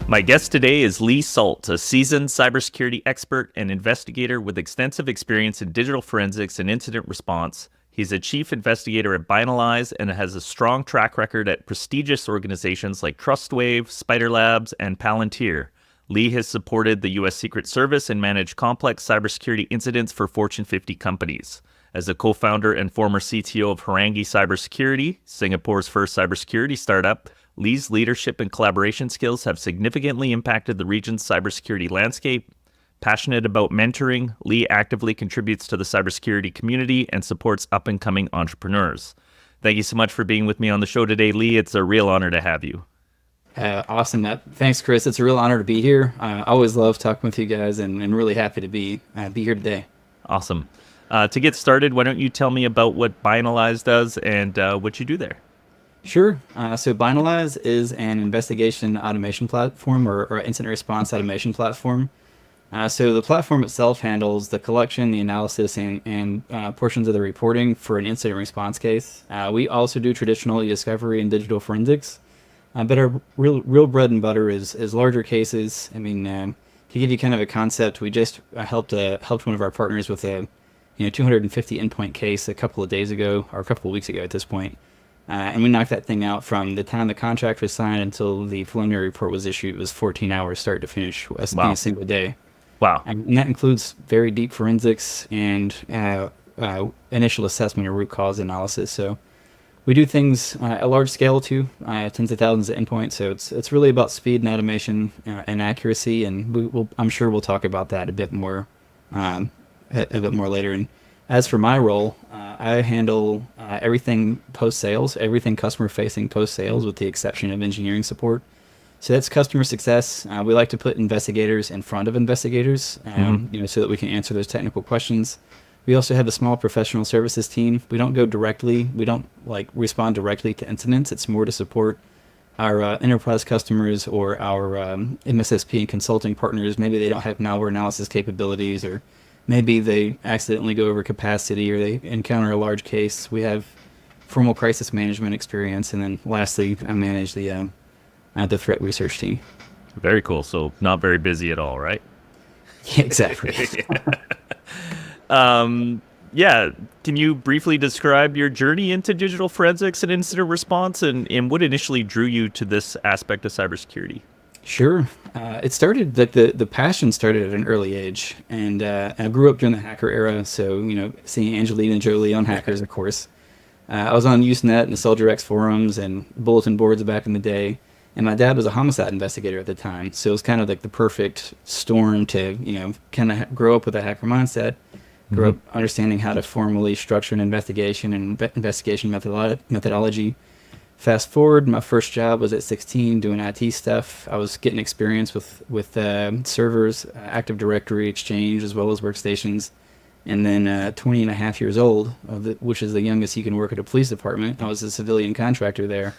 My guest today is Lee Sult, a seasoned cybersecurity expert and investigator with extensive experience in digital forensics and incident response. He's a chief investigator at Binalyze and has a strong track record at prestigious organizations like Trustwave-SpiderLabs and Palantir. Lee has supported the U.S. Secret Service and managed complex cybersecurity incidents for Fortune 50 companies. As a co-founder and former CTO of Horangi Cybersecurity, Singapore's first cybersecurity startup, Lee's leadership and collaboration skills have significantly impacted the region's cybersecurity landscape. Passionate about mentoring, Lee actively contributes to the cybersecurity community and supports up-and-coming entrepreneurs. Thank you so much for being with me on the show today, Lee. It's a real honor to have you. Awesome. Thanks, Chris. It's a real honor to be here. I always love talking with you guys and really happy to be here today. Awesome. To get started, why don't you tell me about what Binalyze does and what you do there? Sure. So Binalyze is an investigation automation platform or incident response automation platform. So the platform itself handles the collection, the analysis, and portions of the reporting for an incident response case. We also do traditional e-discovery and digital forensics, but our real bread and butter is larger cases. I mean, to give you kind of a concept, we just helped one of our partners with a 250 endpoint case a couple of days ago, or a couple of weeks ago at this point. And we knocked that thing out from the time the contract was signed until the preliminary report was issued. It was 14 hours start to finish in a single day. Wow. And that includes very deep forensics and initial assessment or root cause analysis. So we do things at large scale too, tens of thousands of endpoints. So it's really about speed and automation and accuracy. And I'm sure we'll talk about that a bit more later. And as for my role, I handle everything post-sales, everything customer-facing post-sales with the exception of engineering support. So that's customer success. We like to put investigators in front of investigators, so that we can answer those technical questions. We also have a small professional services team. We don't respond directly to incidents. It's more to support our enterprise customers or our MSSP and consulting partners. Maybe they don't have malware analysis capabilities, or maybe they accidentally go over capacity, or they encounter a large case. We have formal crisis management experience. And then lastly, I manage the threat research team. Very cool. So not very busy at all, right? Yeah, exactly. Can you briefly describe your journey into digital forensics and incident response and what initially drew you to this aspect of cybersecurity? Sure. It started the passion started at an early age, and I grew up during the hacker era. So, seeing Angelina Jolie on hackers, of course. I was on Usenet and the SoldierX forums and bulletin boards back in the day. And my dad was a homicide investigator at the time. So it was kind of like the perfect storm to, kind of grow up with a hacker mindset, grow up understanding how to formally structure an investigation and investigation methodology. Fast forward, my first job was at 16 doing IT stuff. I was getting experience with servers, Active Directory, Exchange, as well as workstations. And then 20 and a half years old, which is the youngest you can work at a police department. I was a civilian contractor there.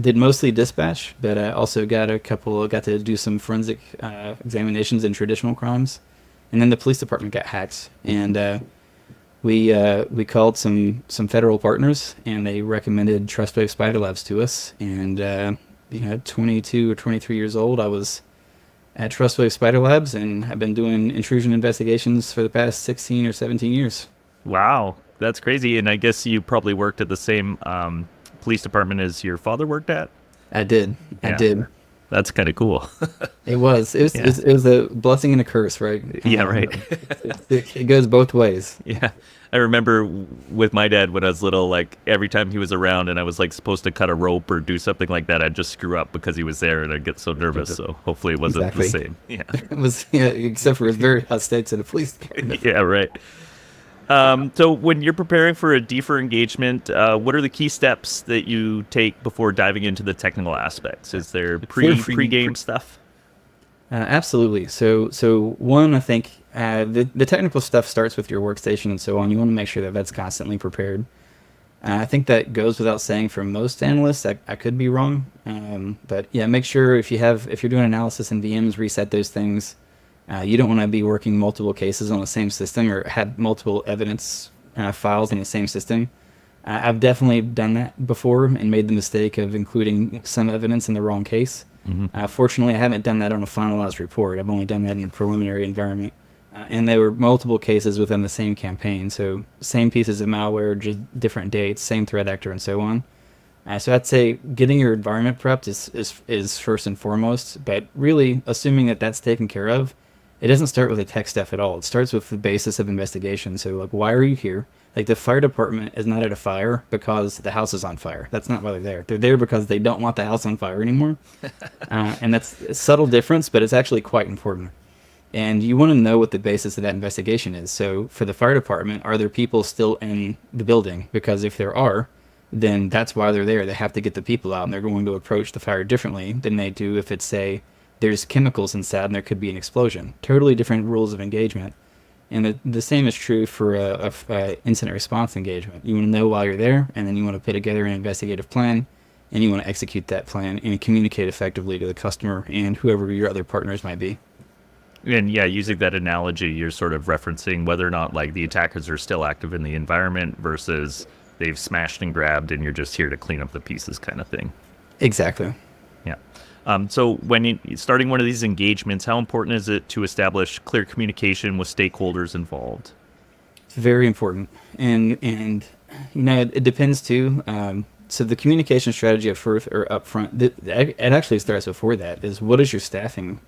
Did mostly dispatch, but I also got to do some forensic examinations in traditional crimes. And then the police department got hacked. And we called some federal partners, and they recommended Trustwave-SpiderLabs to us. And at 22 or 23 years old, I was at Trustwave-SpiderLabs, and I've been doing intrusion investigations for the past 16 or 17 years. Wow, that's crazy. And I guess you probably worked at the same police department as your father worked at? I did. That's kind of cool. It was a blessing and a curse, right? Yeah, right. It goes both ways. Yeah. I remember with my dad when I was little, like every time he was around and I was like supposed to cut a rope or do something like that, I'd just screw up because he was there and I'd get so nervous. So hopefully it wasn't the same. Yeah. It was, except for his very hot states in the police department. Yeah, right. So when you're preparing for a deeper engagement, what are the key steps that you take before diving into the technical aspects? Is there pre-game stuff? Absolutely. So one, I think the technical stuff starts with your workstation and so on. You want to make sure that that's constantly prepared. I think that goes without saying for most analysts. I could be wrong, but yeah, make sure if you're doing analysis in VMs, reset those things. You don't want to be working multiple cases on the same system or have multiple evidence files in the same system. I've definitely done that before and made the mistake of including some evidence in the wrong case. Fortunately, I haven't done that on a finalized report. I've only done that in a preliminary environment. And there were multiple cases within the same campaign. So same pieces of malware, just different dates, same threat actor, and so on. So I'd say getting your environment prepped is first and foremost. But really, assuming that that's taken care of, it doesn't start with the tech stuff at all. It starts with the basis of investigation. So, like, why are you here? Like, the fire department is not at a fire because the house is on fire. That's not why they're there. They're there because they don't want the house on fire anymore. And that's a subtle difference, but it's actually quite important. And you want to know what the basis of that investigation is. So for the fire department, are there people still in the building? Because if there are, then that's why they're there. They have to get the people out, and they're going to approach the fire differently than they do if it's, say, there's chemicals inside and there could be an explosion. Totally different rules of engagement. And the same is true for a incident response engagement. You want to know why you're there, and then you want to put together an investigative plan, and you want to execute that plan and communicate effectively to the customer and whoever your other partners might be. And yeah, using that analogy, you're sort of referencing whether or not like the attackers are still active in the environment versus they've smashed and grabbed and you're just here to clean up the pieces kind of thing. Exactly. Yeah. So when starting one of these engagements, how important is it to establish clear communication with stakeholders involved? It's very important. And you know, it depends too. So the communication strategy at first or up front, it actually starts before that, is what is your staffing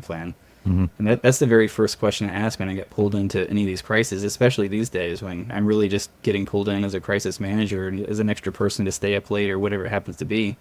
plan? And that's the very first question I ask when I get pulled into any of these crises, especially these days when I'm really just getting pulled in as a crisis manager and as an extra person to stay up late or whatever it happens to be.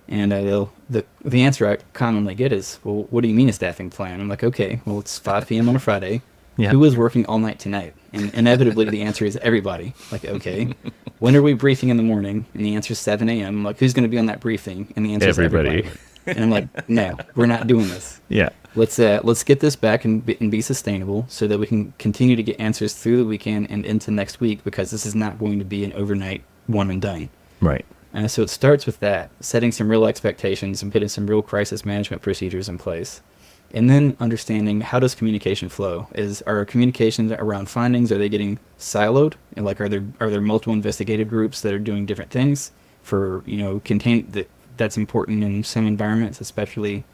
And the answer I commonly get is, well, what do you mean a staffing plan? I'm like, okay, well, it's 5 p.m. on a Friday. Yeah. Who is working all night tonight? And inevitably the answer is everybody. Like, okay, when are we briefing in the morning? And the answer is 7 a.m. I'm like, who's going to be on that briefing? And the answer is everybody. And I'm like, no, we're not doing this. Yeah. Let's get this back and be sustainable so that we can continue to get answers through the weekend and into next week, because this is not going to be an overnight one and done. Right. So it starts with that, setting some real expectations and putting some real crisis management procedures in place. And then understanding, how does communication flow? Are communications around findings, are they getting siloed? And like, are there multiple investigative groups that are doing different things for, you know, that's important in some environments, especially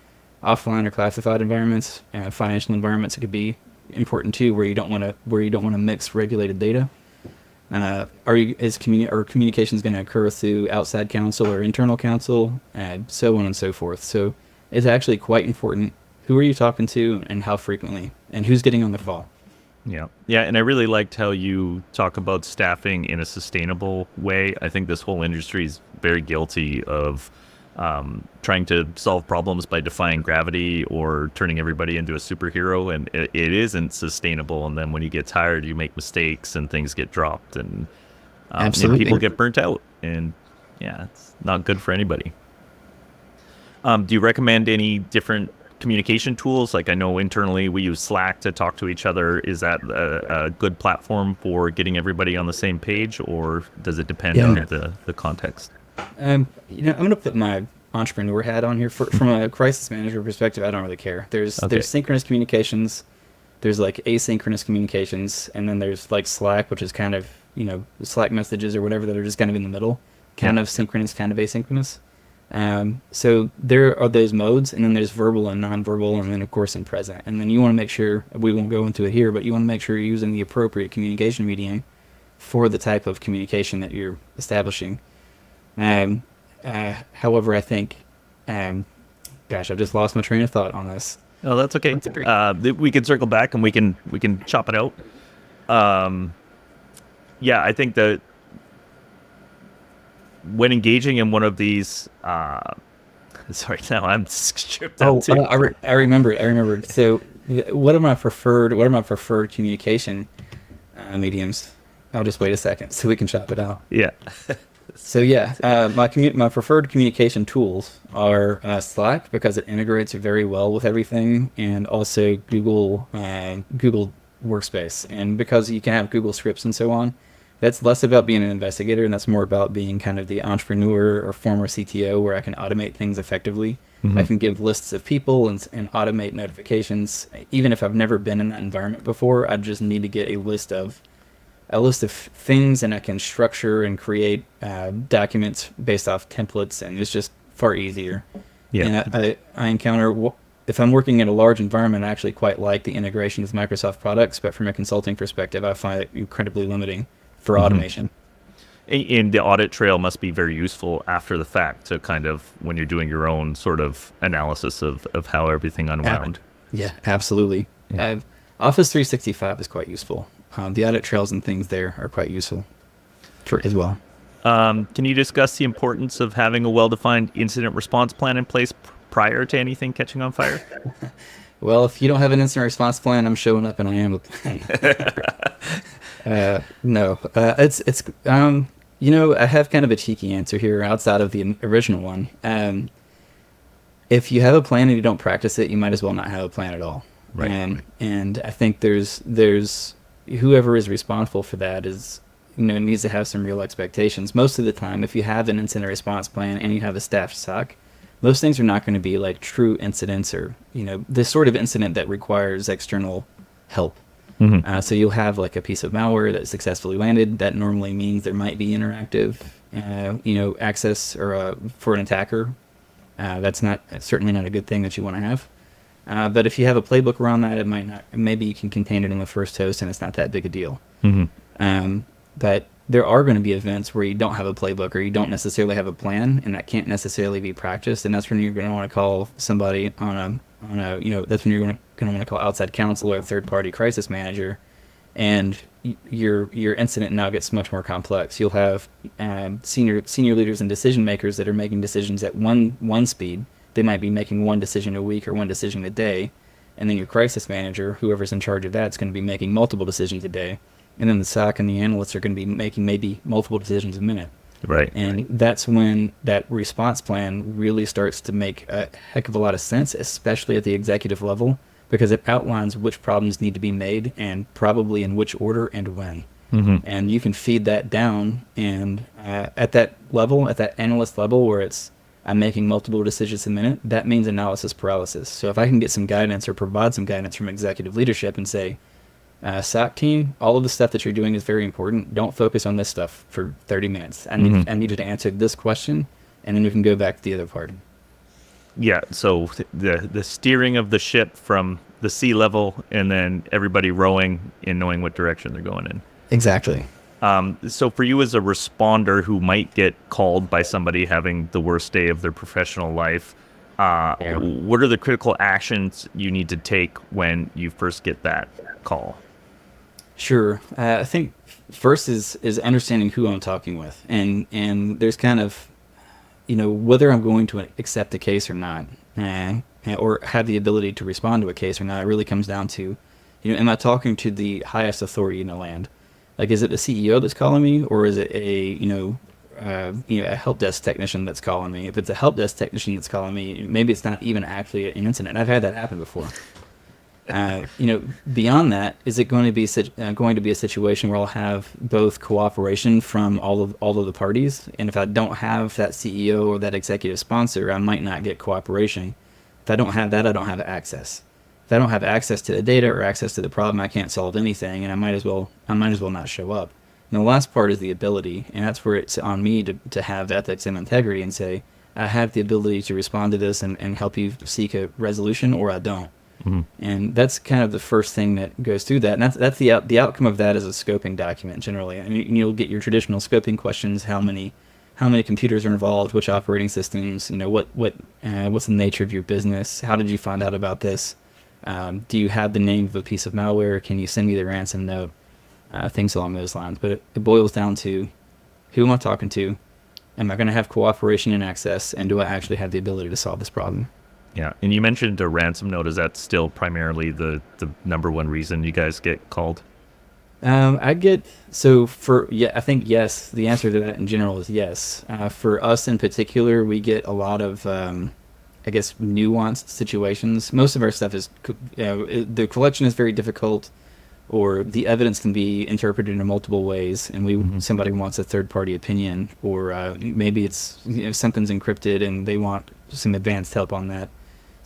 offline or classified environments. Financial environments, it could be important too, where you don't want to mix regulated data. Are communications going to occur through outside counsel or internal counsel, so on and so forth. So it's actually quite important. Who are you talking to and how frequently, and who's getting on the call? Yeah. Yeah. And I really liked how you talk about staffing in a sustainable way. I think this whole industry is very guilty of trying to solve problems by defying gravity or turning everybody into a superhero, and it isn't sustainable. And then when you get tired, you make mistakes and things get dropped, and people get burnt out, and yeah, it's not good for anybody. Do you recommend any different communication tools? Like, I know internally we use Slack to talk to each other. Is that a good platform for getting everybody on the same page, or does it depend on the context? I'm going to put my entrepreneur hat on here. From a crisis manager perspective, I don't really care. There's synchronous communications, there's like asynchronous communications, and then there's like Slack, which is kind of, you know, Slack messages or whatever that are just kind of in the middle, kind of synchronous, kind of asynchronous. So there are those modes, and then there's verbal and nonverbal, and then of course in present. And then you want to make sure, we won't go into it here, but you want to make sure you're using the appropriate communication medium for the type of communication that you're establishing. However, I think, gosh, I've just lost my train of thought on this. Oh, that's okay. We can circle back and we can chop it out. Yeah, I think that when engaging in one of these, sorry, now I'm stripped out too. I remember. So, what are my preferred communication mediums? I'll just wait a second so we can chop it out. Yeah. So yeah, my preferred communication tools are Slack, because it integrates very well with everything, and also Google Workspace, and because you can have Google Scripts and so on. That's less about being an investigator, and that's more about being kind of the entrepreneur or former CTO, where I can automate things effectively. Mm-hmm. I can give lists of people and automate notifications. Even if I've never been in that environment before, I just need to get a list of things, and I can structure and create documents based off templates, and it's just far easier. Yeah. And I encounter, if I'm working in a large environment, I actually quite like the integration with Microsoft products, but from a consulting perspective, I find it incredibly limiting for automation. And the audit trail must be very useful after the fact to kind of, when you're doing your own sort of analysis of how everything unwound. Yeah, absolutely. Office 365 is quite useful. The audit trails and things there are quite useful as well. Can you discuss the importance of having a well-defined incident response plan in place prior to anything catching on fire? Well, if you don't have an incident response plan, I'm showing up and I am. No, it's I have kind of a cheeky answer here outside of the original one. If you have a plan and you don't practice it, you might as well not have a plan at all. Right. And I think there's whoever is responsible for that is, needs to have some real expectations. Most of the time, if you have an incident response plan and you have a staffed SOC, those things are not going to be like true incidents or, this sort of incident that requires external help. So you'll have like a piece of malware that successfully landed. That normally means there might be interactive, access or for an attacker. That's certainly not a good thing that you want to have. But if you have a playbook around that, it might not. Maybe you can contain it in the first host, and it's not that big a deal. But there are going to be events where you don't have a playbook or you don't necessarily have a plan, and that can't necessarily be practiced. And that's when you're going to want to call somebody that's when you're going to want to call outside counsel or a third-party crisis manager, and your incident now gets much more complex. You'll have senior leaders and decision makers that are making decisions at one speed. They might be making one decision a week or one decision a day, and then your crisis manager, whoever's in charge of that, is going to be making multiple decisions a day, and then the SOC and the analysts are going to be making maybe multiple decisions a minute. Right. And that's when that response plan really starts to make a heck of a lot of sense, especially at the executive level, because it outlines which problems need to be made and probably in which order and when. And you can feed that down, and at that level, at that analyst level where I'm making multiple decisions a minute, that means analysis paralysis. So if I can get some guidance or provide some guidance from executive leadership and say, SOC team, all of the stuff that you're doing is very important. Don't focus on this stuff for 30 minutes. I need you to answer this question, and then we can go back to the other part. Yeah, so the steering of the ship from the sea level, and then everybody rowing and knowing what direction they're going in. Exactly. So for you as a responder who might get called by somebody having the worst day of their professional life, what are the critical actions you need to take when you first get that call? Sure. I think first is understanding who I'm talking with, and there's kind of, whether I'm going to accept a case or not, or have the ability to respond to a case or not. It really comes down to, am I talking to the highest authority in the land? Like, is it the CEO that's calling me, or is it a help desk technician that's calling me? If it's a help desk technician that's calling me, maybe it's not even actually an incident. I've had that happen before. Beyond that, is it going to be a situation where I'll have both cooperation from all of the parties? And if I don't have that CEO or that executive sponsor, I might not get cooperation. If I don't have that, I don't have access. If I don't have access to the data or access to the problem, I can't solve anything, and I might as well not show up. And the last part is the ability, and that's where it's on me to have ethics and integrity and say, I have the ability to respond to this and help you seek a resolution, or I don't. And that's kind of the first thing that goes through that. And that's the outcome of that is a scoping document generally. I mean, you'll get your traditional scoping questions: how many computers are involved, which operating systems, what's the nature of your business, how did you find out about this, do you have the name of a piece of malware, can you send me the ransom note, things along those lines. But it boils down to, who am I talking to, am I going to have cooperation and access, and do I actually have the ability to solve this problem? Yeah, and you mentioned a ransom note. Is that still primarily the number one reason you guys get called? I think yes. The answer to that in general is yes. For us in particular, we get a lot of, nuanced situations. Most of our stuff is, the collection is very difficult, or the evidence can be interpreted in multiple ways, and somebody wants a third-party opinion, or maybe it's something's encrypted and they want some advanced help on that.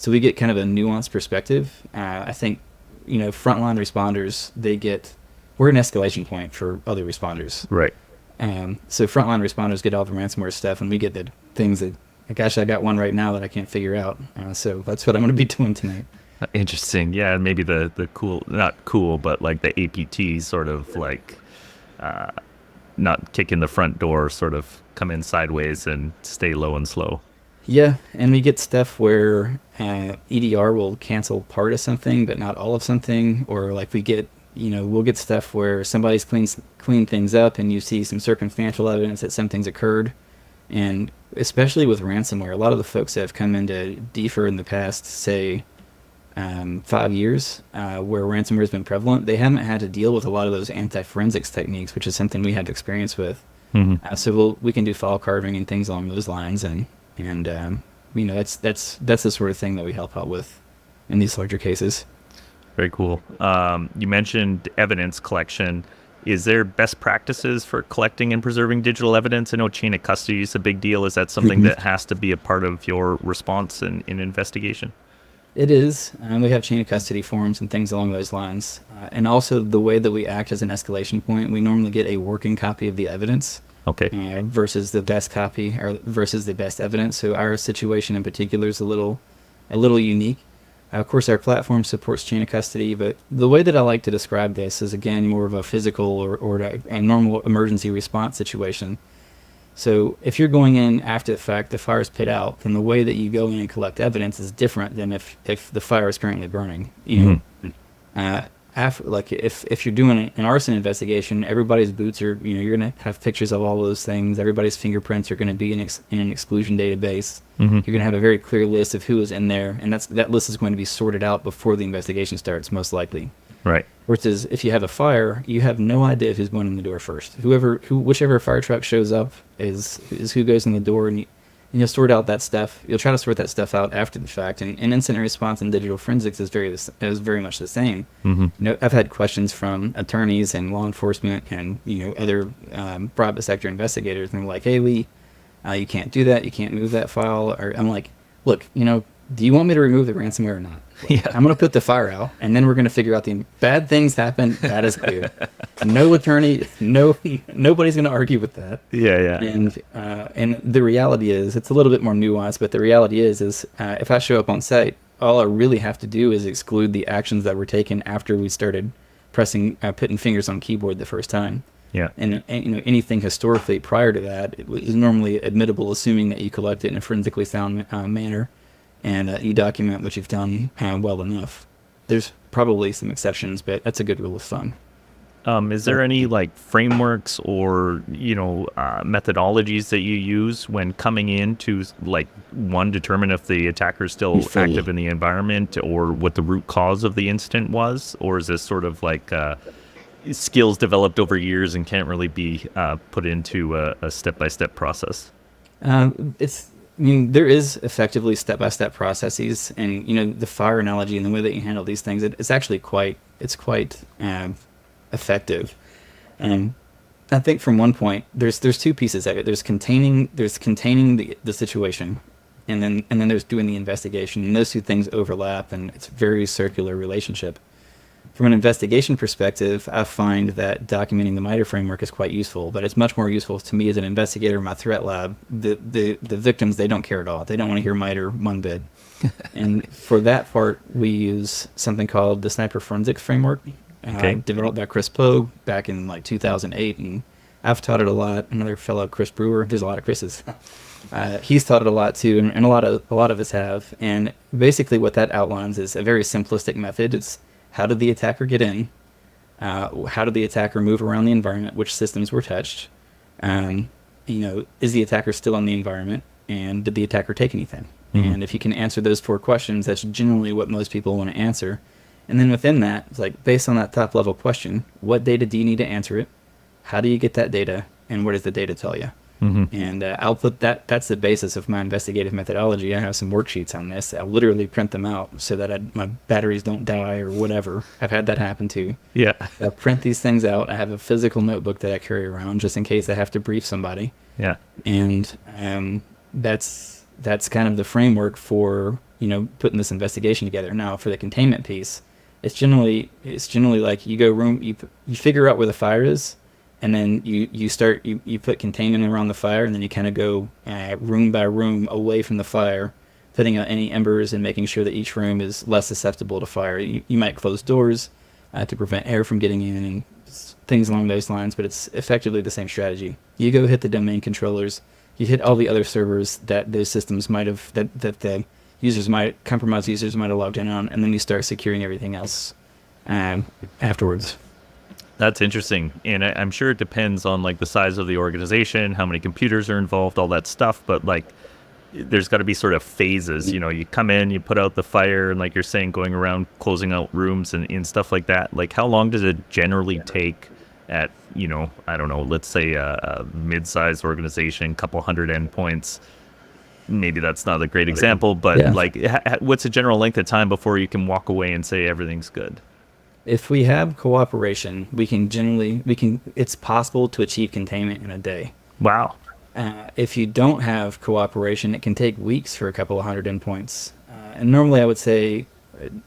So we get kind of a nuanced perspective. I think, frontline responders, we're an escalation point for other responders. Right. So frontline responders get all the ransomware stuff, and we get the things that gosh, I got one right now that I can't figure out. So that's what I'm going to be doing tonight. Interesting. Yeah, maybe the cool, not cool, but like the APT sort of like not kicking the front door, sort of come in sideways and stay low and slow. Yeah, and we get stuff where EDR will cancel part of something, but not all of something, or like we'll get stuff where somebody's cleaned things up, and you see some circumstantial evidence that some things occurred, and especially with ransomware, a lot of the folks that have come into DFIR in the past, say 5 years, where ransomware has been prevalent, they haven't had to deal with a lot of those anti-forensics techniques, which is something we had experience with. Mm-hmm. So we can do file carving and things along those lines, and that's the sort of thing that we help out with in these larger cases. Very cool. You mentioned evidence collection. Is there best practices for collecting and preserving digital evidence? I know chain of custody is a big deal. Is that something that has to be a part of your response in investigation? It is. We have chain of custody forms and things along those lines. And also the way that we act as an escalation point, we normally get a working copy of the evidence. Okay. Versus the best copy or versus the best evidence. So our situation in particular is a little unique. Of course, our platform supports chain of custody, but the way that I like to describe this is, again, more of a physical or a normal emergency response situation. So if you're going in after the fact, the fire's put out, then the way that you go in and collect evidence is different than if the fire is currently burning. If you're doing an arson investigation, everybody's boots are, you're going to have pictures of all those things. Everybody's fingerprints are going to be in an exclusion database. Mm-hmm. You're going to have a very clear list of who is in there, and that list is going to be sorted out before the investigation starts, most likely. Right. Versus if you have a fire, you have no idea who's going in the door first. Whichever fire truck shows up is who goes in the door, and you'll sort out that stuff. You'll try to sort that stuff out after the fact. And incident response and digital forensics is very much the same. Mm-hmm. I've had questions from attorneys and law enforcement and other private sector investigators, and they're like, "Hey, Lee, you can't do that. You can't move that file." Or I'm like, "Look, do you want me to remove the ransomware or not? Yeah. I'm going to put the fire out, and then we're going to figure out the bad things happen. That is clear. No attorney, nobody's going to argue with that." Yeah. And the reality is, it's a little bit more nuanced, but the reality is if I show up on site, all I really have to do is exclude the actions that were taken after we started putting fingers on keyboard the first time. Yeah. And anything historically prior to that is normally admittable, assuming that you collect it in a forensically sound manner. And you document what you've done well enough. There's probably some exceptions, but that's a good rule of thumb. Is there any frameworks or methodologies that you use when coming in to determine if the attacker is still active in the environment or what the root cause of the incident was, or is this sort of skills developed over years and can't really be put into a step-by-step process? There is effectively step-by-step processes, and the fire analogy and the way that you handle these things, it's actually quite effective. And I think from one point, there's two pieces of it. There's containing the situation, and then there's doing the investigation, and those two things overlap, and it's a very circular relationship. From an investigation perspective, I find that documenting the MITRE framework is quite useful, but it's much more useful to me as an investigator in my threat lab. The victims, they don't care at all. They don't want to hear MITRE one bit. And for that part, we use something called the Sniper Forensics Framework, developed by Chris Pogue back in 2008, and I've taught it a lot. Another fellow, Chris Brewer, there's a lot of Chris's. He's taught it a lot too, and a lot of us have. And basically what that outlines is a very simplistic method. It's how did the attacker get in? How did the attacker move around the environment? Which systems were touched? Is the attacker still in the environment? And did the attacker take anything? Mm-hmm. And if you can answer those 4 questions, that's generally what most people want to answer. And then within that, it's based on that top level question, what data do you need to answer it? How do you get that data? And what does the data tell you? Mm-hmm. And I'll put that's the basis of my investigative methodology. I have some worksheets on this. I'll literally print them out so that my batteries don't die or whatever. I've had that happen too. Yeah. I'll print these things out. I have a physical notebook that I carry around just in case I have to brief somebody. Yeah. And that's kind of the framework for putting this investigation together. Now for the containment piece, it's generally like you go you figure out where the fire is. and then you put containment around the fire, and then you kind of go room by room away from the fire, putting out any embers and making sure that each room is less susceptible to fire. You might close doors to prevent air from getting in and things along those lines, but it's effectively the same strategy. You go hit the domain controllers, you hit all the other servers that those systems might have, that the compromised users might have logged in on, and then you start securing everything else afterwards. That's interesting. And I'm sure it depends on like the size of the organization, how many computers are involved, all that stuff. But like, there's got to be sort of phases, you know, you come in, you put out the fire, and like you're saying, going around closing out rooms and stuff like that. Like, how long does it generally take at, you know, I don't know, let's say a mid-sized organization, couple hundred endpoints? Maybe that's not a great example, but like, what's a general length of time before you can walk away and say everything's good? If we have cooperation, it's possible to achieve containment in a day. Wow. If you don't have cooperation, it can take weeks for a couple of hundred endpoints. And normally I would say,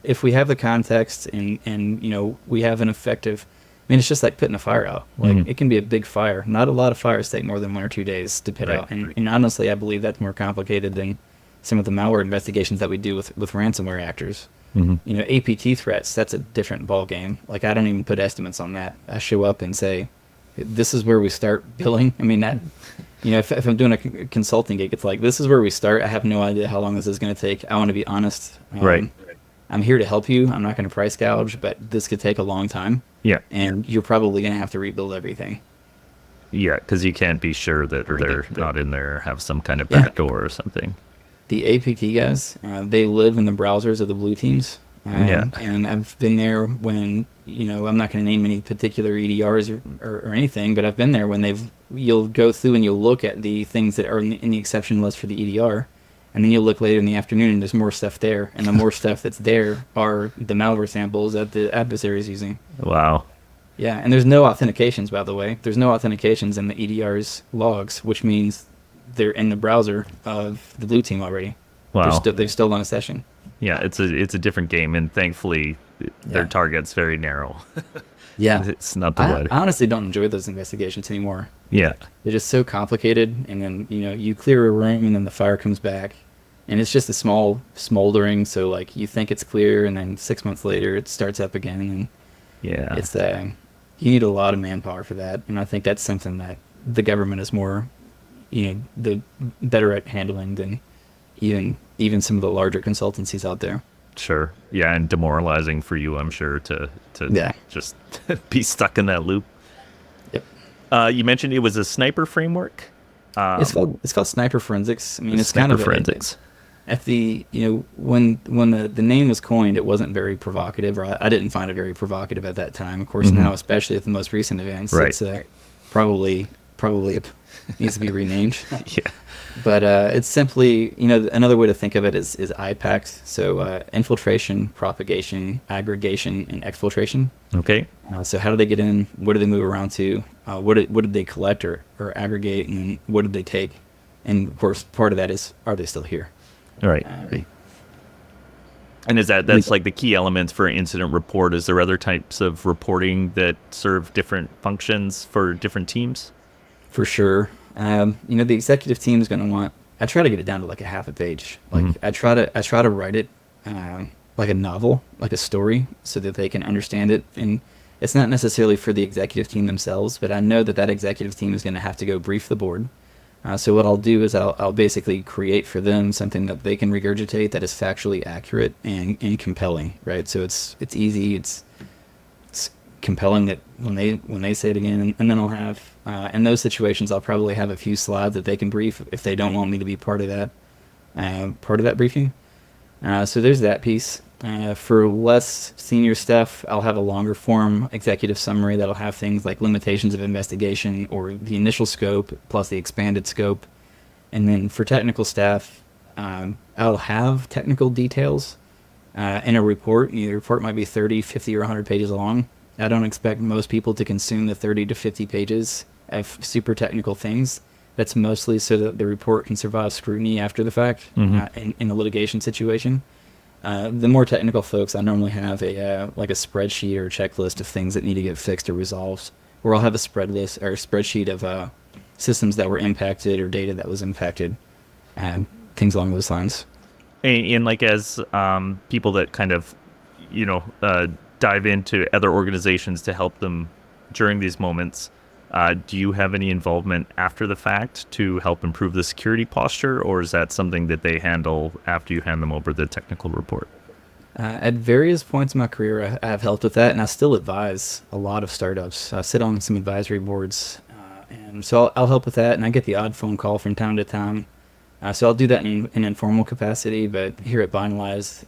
if we have the context and you know, we have an effective, I mean, it's just like putting a fire out. Like, it can be a big fire. Not a lot of fires take more than 1 or 2 days to put out. And honestly, I believe that's more complicated than some of the malware investigations that we do with ransomware actors. You know, APT threats, that's a different ball game. Like, I don't even put estimates on that. I show up and say, this is where we start billing. I mean, that, you know, if I'm doing a consulting gig, it's like, this is where we start. I have no idea how long this is going to take. I want to be honest. I'm here to help you. I'm not going to price gouge, but this could take a long time. Yeah. And you're probably going to have to rebuild everything. Yeah, because you can't be sure that they're not in there or have some kind of backdoor or something. The APT guys, they live in the browsers of the blue teams. And I've been there when, you know, I'm not going to name any particular EDRs or anything, but I've been there when you'll go through and you'll look at the things that are in the exception list for the EDR, and then you'll look later in the afternoon and there's more stuff there, and the more stuff that's there are the malware samples that the adversary is using. Wow. Yeah, and there's no authentications, by the way. There's no authentications in the EDR's logs, which means they're in the browser of the blue team already. Wow. They're still on a session. Yeah, it's a different game, and thankfully their target's very narrow. It's not the I honestly don't enjoy those investigations anymore. Yeah. They're just so complicated, and then, you know, you clear a room and then the fire comes back, and it's just a small smoldering, so like you think it's clear, and then 6 months later it starts up again, and it's you need a lot of manpower for that, and I think that's something that the government is more, you know, the better at handling than even some of the larger consultancies out there. Sure. Yeah, and demoralizing for you, I'm sure, to just be stuck in that loop. Yep. You mentioned it was a sniper framework. It's called Sniper Forensics. I mean, it's Sniper kind of Forensics. At the, you know, when the name was coined, it wasn't very provocative, or I didn't find it very provocative at that time. Of course, now, especially at the most recent events, it's probably it needs to be renamed. But it's simply, you know, another way to think of it is IPACs. So infiltration, propagation, aggregation, and exfiltration. Okay. So how do they get in? What do they move around to? What did they collect or aggregate, and what did they take? And of course, part of that is, are they still here? All right. And that's like the key elements for an incident report? Is there other types of reporting that serve different functions for different teams? For sure. You know, the executive team is going to want, I try to get it down to like a half a page. Like I try to write it like a novel, like a story, so that they can understand it. And it's not necessarily for the executive team themselves, but I know that executive team is going to have to go brief the board. So what I'll do is I'll basically create for them something that they can regurgitate that is factually accurate and compelling, right? So it's easy, it's compelling that when they say it again, and then I'll have in those situations I'll probably have a few slides that they can brief if they don't want me to be part of that briefing. So there's that piece. For less senior stuff, I'll have a longer form executive summary that'll have things like limitations of investigation, or the initial scope plus the expanded scope. And then for technical staff, I'll have technical details in a report. The report might be 30, 50, or 100 pages long. I don't expect most people to consume the 30 to 50 pages of super technical things. That's mostly so that the report can survive scrutiny after the fact in a litigation situation. The more technical folks, I normally have a spreadsheet or checklist of things that need to get fixed or resolved or I'll have a spreadsheet of systems that were impacted or data that was impacted, and things along those lines. And like as people that kind of, dive into other organizations to help them during these moments, do you have any involvement after the fact to help improve the security posture, or is that something that they handle after you hand them over the technical report? At various points in my career, I have helped with that, and I still advise a lot of startups. I sit on some advisory boards, and so I'll help with that, and I get the odd phone call from time to time. So I'll do that in an informal capacity, but here at Binalyze,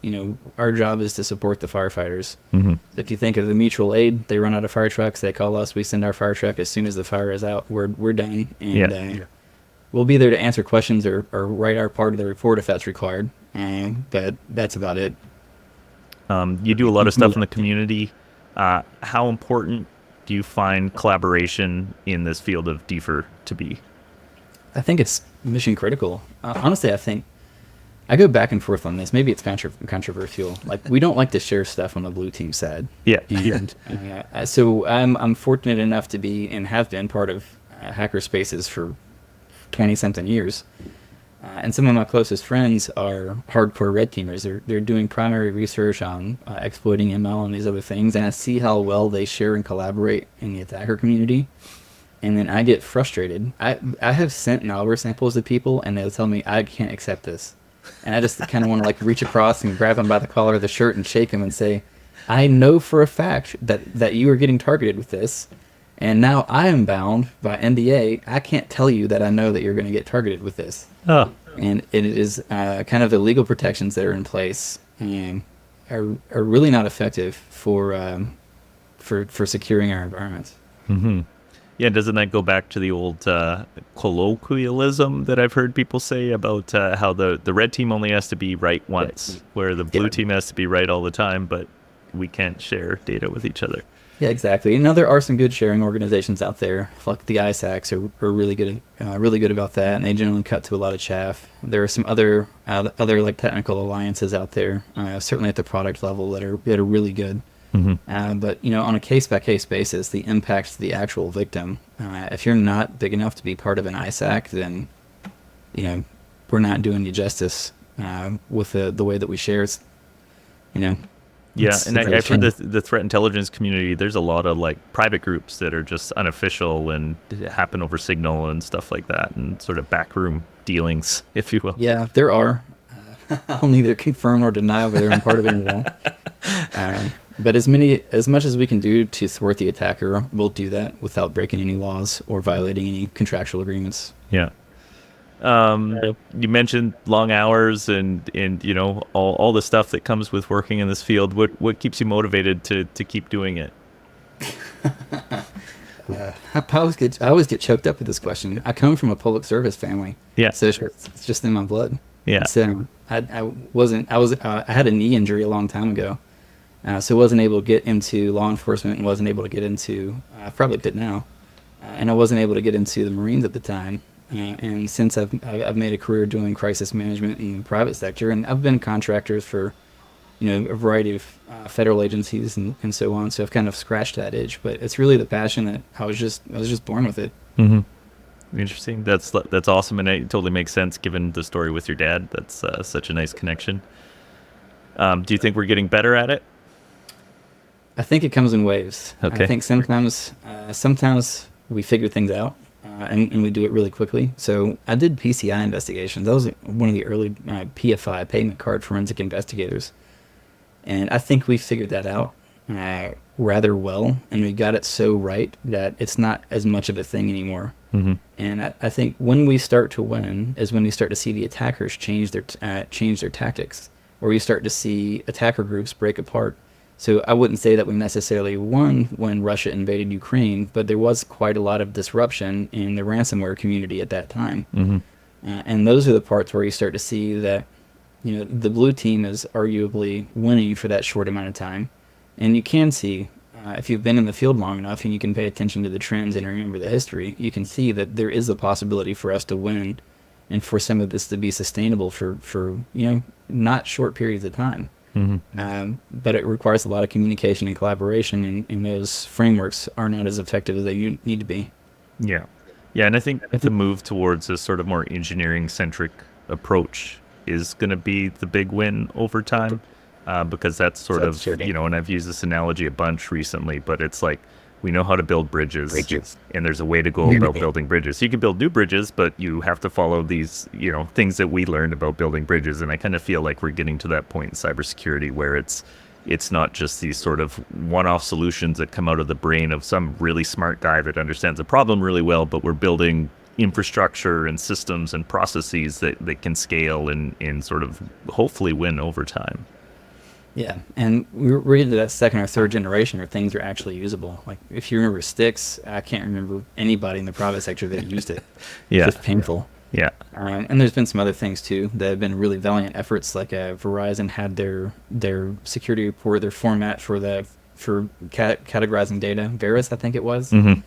our job is to support the firefighters. Mm-hmm. If you think of the mutual aid, they run out of fire trucks, they call us, we send our fire truck. As soon as the fire is out, we're done, and we'll be there to answer questions or write our part of the report if that's required, but that's about it. You do a lot of stuff in the community. How important do you find collaboration in this field of DFIR to be? I think it's mission critical. Honestly, I think I go back and forth on this. Maybe it's controversial. Like, we don't like to share stuff on the blue team side. Yeah. And so I'm fortunate enough to be and have been part of hacker spaces for 20-something years. And some of my closest friends are hardcore red teamers. They're doing primary research on exploiting ML and these other things, and I see how well they share and collaborate in the attacker community. And then I get frustrated. I have sent malware samples to people, and they'll tell me, I can't accept this. And I just kind of want to reach across and grab them by the collar of the shirt and shake them and say, I know for a fact that you are getting targeted with this, and now I am bound by NDA. I can't tell you that I know that you're going to get targeted with this. Oh. And it is kind of the legal protections that are in place and are really not effective for securing our environments. Mm-hmm. Yeah, doesn't that go back to the old colloquialism that I've heard people say about how the red team only has to be right once, where the blue team has to be right all the time, but we can't share data with each other? Yeah, exactly. And now there are some good sharing organizations out there, like the ISACs are really good about that, and they generally cut to a lot of chaff. There are some other technical alliances out there, certainly at the product level that are really good. Mm-hmm. But on a case-by-case basis, the impact to the actual victim, if you're not big enough to be part of an ISAC, then we're not doing you justice with the way that we share. Yeah, and I've heard the threat intelligence community, there's a lot of private groups that are just unofficial and happen over Signal and stuff like that, and sort of backroom dealings, if you will. Yeah, there are. I'll neither confirm or deny whether I'm part of any of that. But as much as we can do to thwart the attacker, we'll do that without breaking any laws or violating any contractual agreements. Yeah. You mentioned long hours and all the stuff that comes with working in this field. What keeps you motivated to keep doing it? I always get choked up with this question. I come from a public service family. Yeah. So it's just in my blood. Yeah. So I had a knee injury a long time ago. So wasn't able to get into law enforcement and wasn't able to get into, I probably could now, and I wasn't able to get into the Marines at the time. And since I've made a career doing crisis management in the private sector, and I've been contractors for, a variety of federal agencies and so on. So I've kind of scratched that itch, but it's really the passion that I was just born with it. Mm-hmm. Interesting. That's awesome, and it totally makes sense given the story with your dad. That's such a nice connection. Do you think we're getting better at it? I think it comes in waves. Okay. I think sometimes we figure things out and we do it really quickly. So I did PCI investigations. That was one of the early PFI, payment card forensic investigators. And I think we figured that out rather well, and we got it so right that it's not as much of a thing anymore. Mm-hmm. And I think when we start to win is when we start to see the attackers change their tactics, or we start to see attacker groups break apart. So I wouldn't say that we necessarily won when Russia invaded Ukraine, but there was quite a lot of disruption in the ransomware community at that time. Mm-hmm. And those are the parts where you start to see that, the blue team is arguably winning for that short amount of time. And you can see, if you've been in the field long enough and you can pay attention to the trends and remember the history, you can see that there is a possibility for us to win and for some of this to be sustainable for not short periods of time. But it requires a lot of communication and collaboration, and those frameworks are not as effective as they need to be. Yeah. Yeah, and I think the move towards a sort of more engineering-centric approach is going to be the big win over time, because that's sort of, and I've used this analogy a bunch recently, but it's like, we know how to build bridges, and there's a way to go about building bridges. You can build new bridges, but you have to follow these, things that we learned about building bridges. And I kind of feel like we're getting to that point in cybersecurity where it's not just these sort of one-off solutions that come out of the brain of some really smart guy that understands the problem really well, but we're building infrastructure and systems and processes that can scale and sort of hopefully win over time. Yeah, and we're into that second or third generation where things are actually usable. Like, if you remember Sticks, I can't remember anybody in the private sector that used it. Yeah. It's just painful. Yeah. And there's been some other things, too, that have been really valiant efforts. Like Verizon had their security report, their format for categorizing data. Verus, I think it was. Mm-hmm.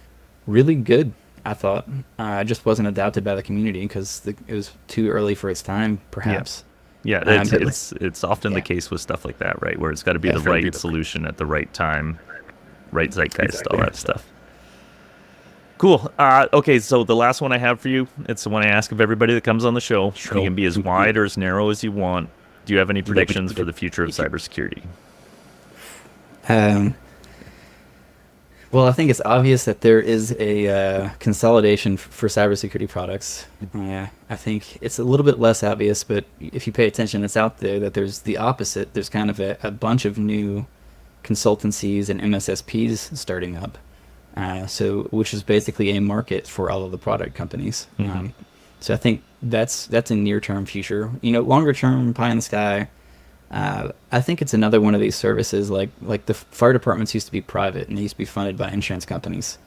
Really good, I thought. It just wasn't adopted by the community because it was too early for its time, perhaps. Yeah, it's often the case with stuff like that, right? Where it's got to be the right solution at the right time, right zeitgeist, all that stuff. Cool. Okay, so the last one I have for you, it's the one I ask of everybody that comes on the show. You can be as wide or as narrow as you want. Do you have any predictions for the future of cybersecurity? Well, I think it's obvious that there is a consolidation for cybersecurity products. I think it's a little bit less obvious, but if you pay attention, it's out there that there's the opposite. There's kind of a bunch of new consultancies and MSSPs starting up, which is basically a market for all of the product companies. So I think that's a near-term future. Longer-term, pie in the sky. I think it's another one of these services, like the fire departments used to be private and they used to be funded by insurance companies.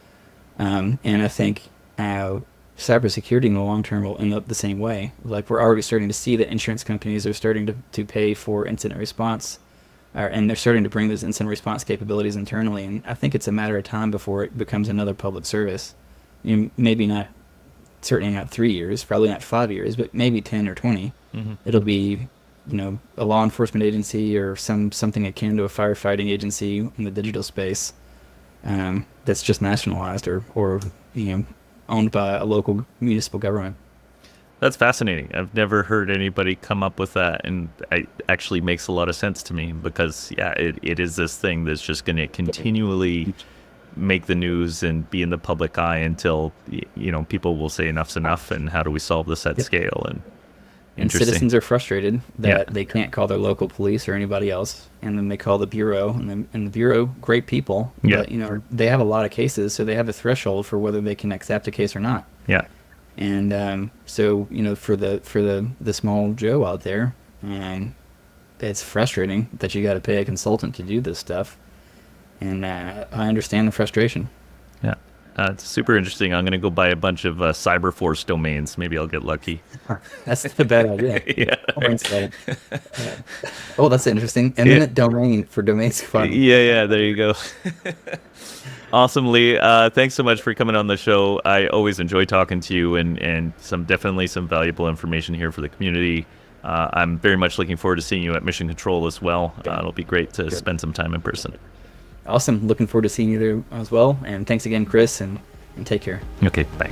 And I think cybersecurity in the long term will end up the same way. Like, we're already starting to see that insurance companies are starting to pay for incident response, and they're starting to bring those incident response capabilities internally. And I think it's a matter of time before it becomes another public service. Maybe not, certainly not 3 years, probably not 5 years, but maybe 10 or 20. It'll be a law enforcement agency or something akin to a firefighting agency in the digital space, that's just nationalized or owned by a local municipal government. That's fascinating. I've never heard anybody come up with that, and it actually makes a lot of sense to me because, it is this thing that's just going to continually make the news and be in the public eye until, people will say enough's enough, and how do we solve this at scale? And citizens are frustrated that they can't call their local police or anybody else, and then they call the bureau, and the bureau, great people, but they have a lot of cases, so they have a threshold for whether they can accept a case or not. Yeah. And so for the small Joe out there, it's frustrating that you got to pay a consultant to do this stuff, and I understand the frustration. Yeah. It's super interesting. I'm going to go buy a bunch of Cyberforce domains. Maybe I'll get lucky. That's a bad idea. Oh, that's interesting. Eminent domain for domains fun. Yeah, there you go. Awesome, Lee. Thanks so much for coming on the show. I always enjoy talking to you, and definitely some valuable information here for the community. I'm very much looking forward to seeing you at Mission Control as well. It'll be great to spend some time in person. Awesome. Looking forward to seeing you there as well. And thanks again, Chris, and take care. Okay, bye.